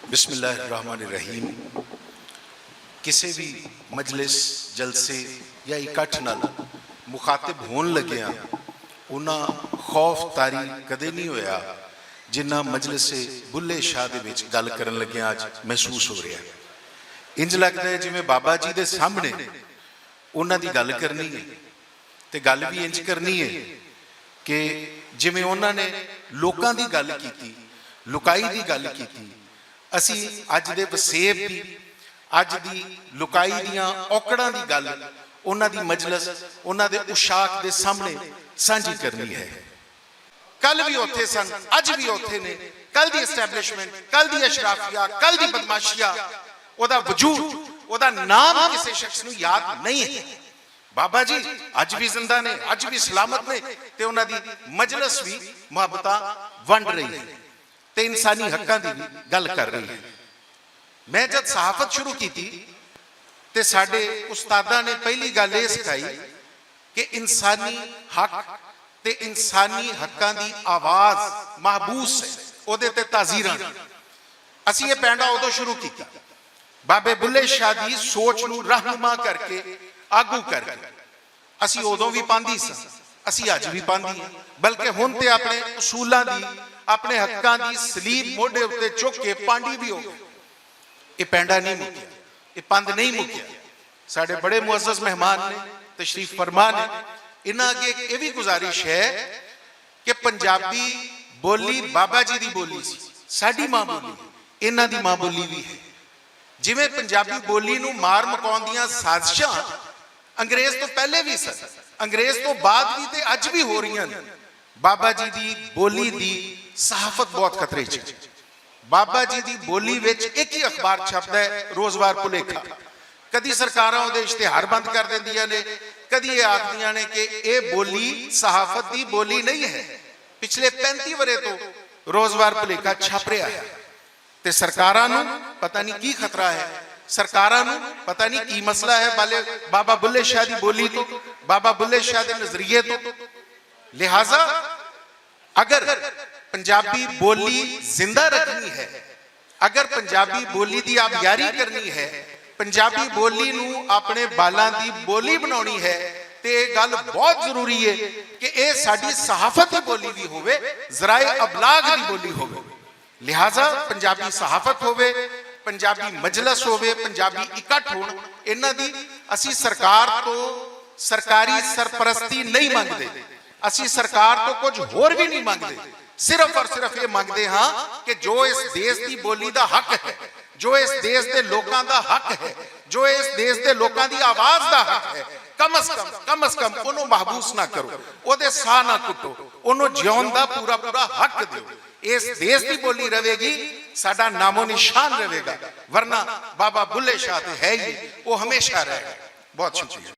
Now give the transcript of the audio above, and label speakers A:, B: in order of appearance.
A: बिस्मिल्लाहिर्रहमानिर्रहीम। किसी भी मजलिस जलसे या इकट्ठ नाल मुखातिब होन लग्या उन्हां खौफ तारी कदे नहीं होया जिन्ना मजलिस बुल्ले शाह दे विच गल करन लग्या अज महसूस हो रहा है। इंज लगता है जिवें बाबा जी दे सामने उन्हां दी गल करनी है ते गल भी इंज करनी है कि जिवें उन्हां ने लोकां दी गल कीती, लुकाई दी गल कीती, असी अज दे वसेब दी अज दी लुकाई दियां औकड़ां दी गल उन्हां दी मजलिस उन्हां दे उशाक दे सामने सांझी करनी है। कल भी उत्थे सन, अज भी उत्थे ने। कल दी एस्टैबलिशमेंट, कल दी अशराफिया, कल दी बदमाशिया, ओदा वजूद, ओदा नाम किसी शख्स नूं याद नहीं है। बाबा जी अज भी जिंदा ने, अज भी सलामत ने ते उन्हां दी मजलिस भी मुहब्बतां वंड रही है ते इंसानी हक्कां दी भी गल कर रही है। मैं जब सहाफत शुरू की ते साडे उस्तादां ने पहली गल ये सिखाई कि इंसानी हक ते इंसानी हक्कां दी आवाज महबूस है, ओदे ते ताजीरां। असीं ये पैंडा उदों शुरू कीता बाबे बुल्ले शाह दी सोच नूं रहनुमा करके, आगू करके। असीं उदों भी पांदी सी, असीं अज भी पांदी हां, बल्कि हुण ते अपने उसूलां दी, अपने हक्कां दी सलीब मोढे उत्ते चुक के पांडी भी हो गए। ये पैंडा नहीं मुक्या, ये पंध नहीं मुक्या। साडे बड़े मुअज़्ज़ज़ मेहमान ने, तशरीफ फरमा ने, इन्हां अगे ये भी गुजारिश है कि पंजाबी बोली बाबा जी दी बोली सी, साडी मां बोली, इन्हां दी मां बोली भी है। जिवें पंजाबी बोली नूं मार मकाउण दियां साजिशां अंग्रेज तो पहले भी सन, अंग्रेज तो बाद भी ते अज भी हो रही हैं। बाबा जी दी बोली दी सहाफत बहुत खतरे च। बाबा जी दी बोली विच एक ही अखबार छपदा है, रोजवार भुलेखा। कदी सरकारां उहदे इश्तिहार बंद कर दिंदियां ने, कदी ये आखदियां ने कि ये बोली सहाफत दी बोली नहीं है। पिछले 35 वरे तो रोजवार भुलेखा छप रहा है ते सरकारां नूं पता नहीं की खतरा है, सरकारां नूं पता नहीं की मसला है बाले बाबा बुल्ले शाह दी बोली तो, बाबा बुल्ले शाह दे नजरिए तो। लिहाजा अगर पंजाबी बोली जिंदा रखनी है, अगर पंजाबी बोली दी आबियारी करनी है, पंजाबी बोली नूं अपने बालां दी बोली बनाउणी है ते ये गल बहुत जरूरी है कि ये साडी सहाफत दी बोली भी होवे, ज़राए अबलाग दी बोली होवे। लिहाजा पंजाबी सहाफत होवे, पंजाबी मजलिस होवे, पंजाबी इकट्ठ होण, इन्हां दी असीं सरकार तो सरकारी सरपरस्ती नहीं मंगदे, असीं सरकार तो कुछ होर भी नहीं मंगदे। सिर्फ और सिर्फ ये मंगते हाँ कि जो इस देश की बोली का हक है, जो इस देश के लोगों का हक है, जो इस देश के लोगों की आवाज का हक है, कम अज कम उन्होंने महबूस ना करो, ओदे साह ना कुटो, उन्होंने जिउण दा पूरा पूरा हक दो। इस देश की बोली रहेगी, साडा नामो निशान रहेगा, वरना बाबा बुल्ले शाह तो है ही, वो हमेशा रहेगा। बहुत शुक्रिया।